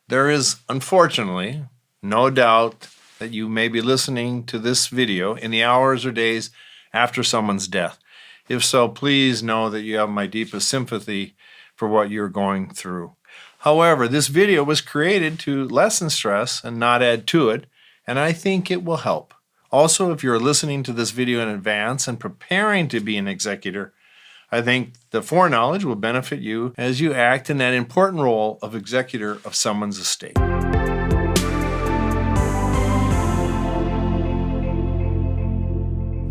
There is, unfortunately, no doubt that you may be listening to this video in the hours or days after someone's death. If so, please know that you have my deepest sympathy for what you're going through. However, this video was created to lessen stress and not add to it, and I think it will help. Also, if you're listening to this video in advance and preparing to be an executor, I think the foreknowledge will benefit you as you act in that important role of executor of someone's estate.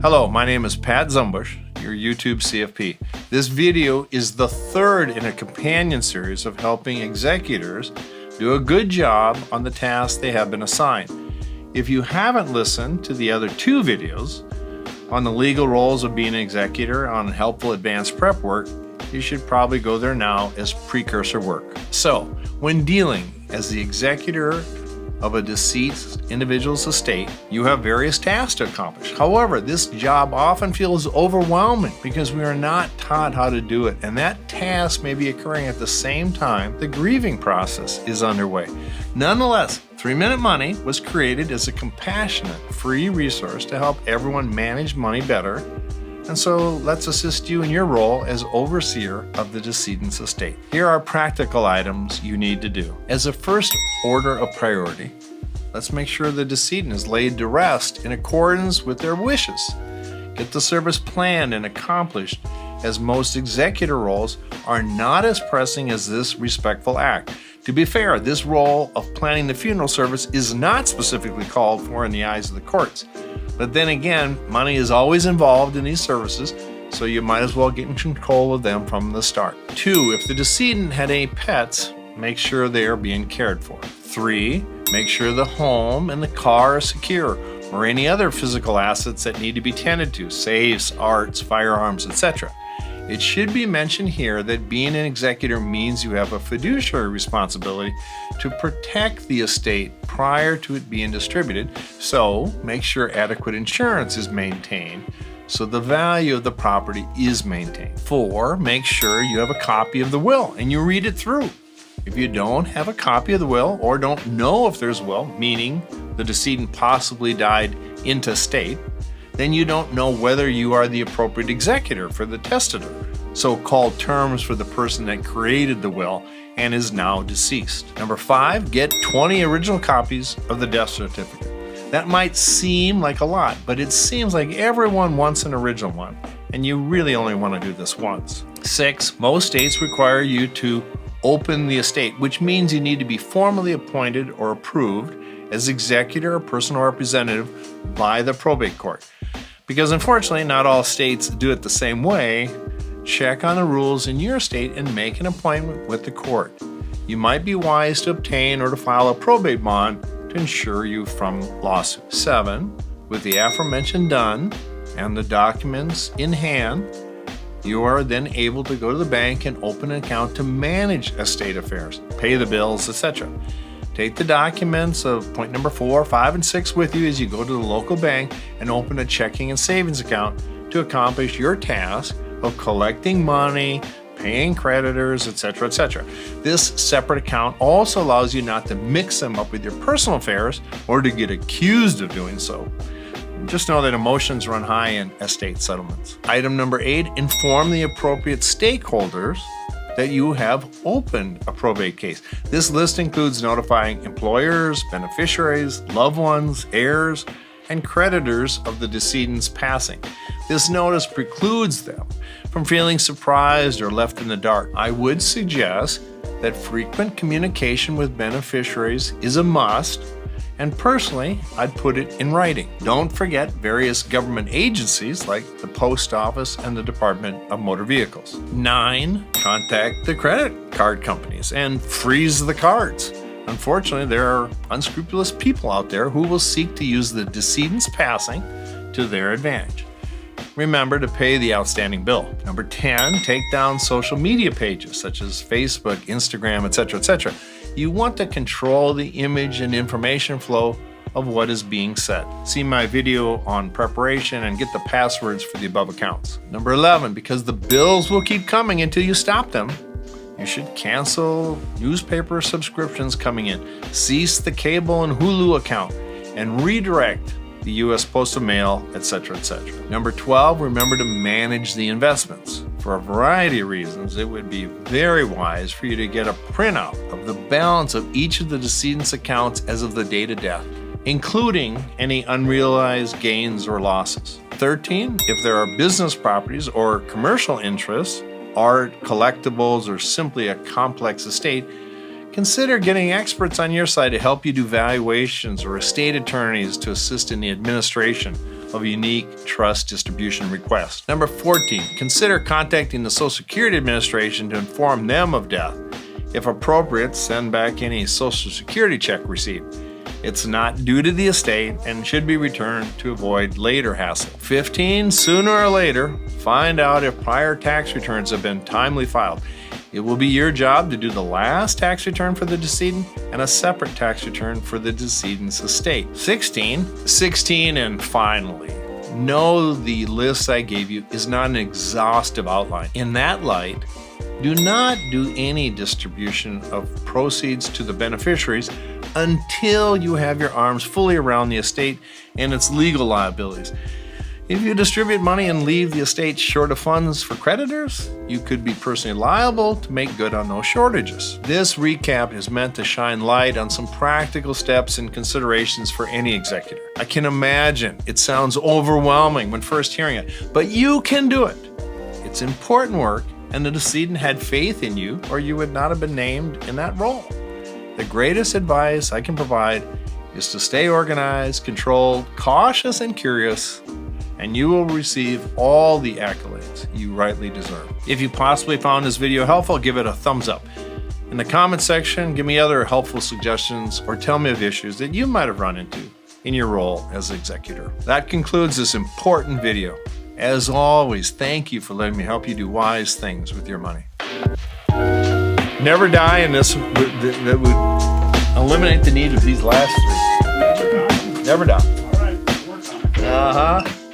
Hello, my name is Pat Zumbush, your YouTube CFP. This video is the third in a companion series of helping executors do a good job on the tasks they have been assigned. If you haven't listened to the other two videos on the legal roles of being an executor on helpful advanced prep work, you should probably go there now as precursor work. So, when dealing as the executor of a deceased individual's estate, you have various tasks to accomplish. However, this job often feels overwhelming because we are not taught how to do it, and that task may be occurring at the same time the grieving process is underway. Nonetheless, 3-Minute Money was created as a compassionate, free resource to help everyone manage money better, and so let's assist you in your role as overseer of the decedent's estate. Here are practical items you need to do. As a first order of priority, let's make sure the decedent is laid to rest in accordance with their wishes. Get the service planned and accomplished, as most executor roles are not as pressing as this respectful act. To be fair, this role of planning the funeral service is not specifically called for in the eyes of the courts. But then again, money is always involved in these services, so you might as well get in control of them from the start. 2, if the decedent had any pets, make sure they are being cared for. 3, make sure the home and the car are secure, or any other physical assets that need to be tended to, safes, arts, firearms, etc. It should be mentioned here that being an executor means you have a fiduciary responsibility to protect the estate prior to it being distributed, so make sure adequate insurance is maintained so the value of the property is maintained. 4, make sure you have a copy of the will and you read it through. If you don't have a copy of the will or don't know if there's a will, meaning the decedent possibly died intestate, then you don't know whether you are the appropriate executor for the testator, so-called terms for the person that created the will and is now deceased. 5, get 20 original copies of the death certificate. That might seem like a lot, but it seems like everyone wants an original one, and you really only want to do this once. 6, most states require you to open the estate, which means you need to be formally appointed or approved as executor or personal representative by the probate court. Because unfortunately, not all states do it the same way, check on the rules in your state and make an appointment with the court. You might be wise to obtain or to file a probate bond to insure you from lawsuits. 7, with the aforementioned done and the documents in hand, you are then able to go to the bank and open an account to manage estate affairs, pay the bills, etc. Take the documents of point number 4, 5, and 6 with you as you go to the local bank and open a checking and savings account to accomplish your task of collecting money, paying creditors, etc., etc. This separate account also allows you not to mix them up with your personal affairs or to get accused of doing so. Just know that emotions run high in estate settlements. Item number 8, inform the appropriate stakeholders that you have opened a probate case. This list includes notifying employers, beneficiaries, loved ones, heirs, and creditors of the decedent's passing. This notice precludes them from feeling surprised or left in the dark. I would suggest that frequent communication with beneficiaries is a must, and personally, I'd put it in writing. Don't forget various government agencies like the Post Office and the Department of Motor Vehicles. 9, contact the credit card companies and freeze the cards. Unfortunately, there are unscrupulous people out there who will seek to use the decedent's passing to their advantage. Remember to pay the outstanding bill. 10, take down social media pages such as Facebook, Instagram, etc., etc. You want to control the image and information flow of what is being said. See my video on preparation and get the passwords for the above accounts. 11, because the bills will keep coming until you stop them, You should cancel newspaper subscriptions coming in, cease the cable and Hulu account, and redirect the U.S. Postal Mail, etc., etc. Number 12, remember to manage the investments. For a variety of reasons, it would be very wise for you to get a printout of the balance of each of the decedent's accounts as of the date of death, including any unrealized gains or losses. 13, if there are business properties or commercial interests, art, collectibles, or simply a complex estate, consider getting experts on your side to help you do valuations or estate attorneys to assist in the administration of a unique trust distribution request. Number 14, consider contacting the Social Security Administration to inform them of death. If appropriate, send back any Social Security check received. It's not due to the estate and should be returned to avoid later hassle. 15, sooner or later, find out if prior tax returns have been timely filed. It will be your job to do the last tax return for the decedent and a separate tax return for the decedent's estate. 16, and finally, know the list I gave you is not an exhaustive outline. In that light, do not do any distribution of proceeds to the beneficiaries until you have your arms fully around the estate and its legal liabilities. If you distribute money and leave the estate short of funds for creditors, you could be personally liable to make good on those shortages. This recap is meant to shine light on some practical steps and considerations for any executor. I can imagine it sounds overwhelming when first hearing it, but you can do it. It's important work, and the decedent had faith in you, or you would not have been named in that role. The greatest advice I can provide is to stay organized, controlled, cautious, and curious, and you will receive all the accolades you rightly deserve. If you possibly found this video helpful, give it a thumbs up. In the comment section, give me other helpful suggestions or tell me of issues that you might have run into in your role as executor. That concludes this important video. As always, thank you for letting me help you do wise things with your money. Never die, and that would eliminate the need of these last three. Never die. All right, work on it. Uh-huh.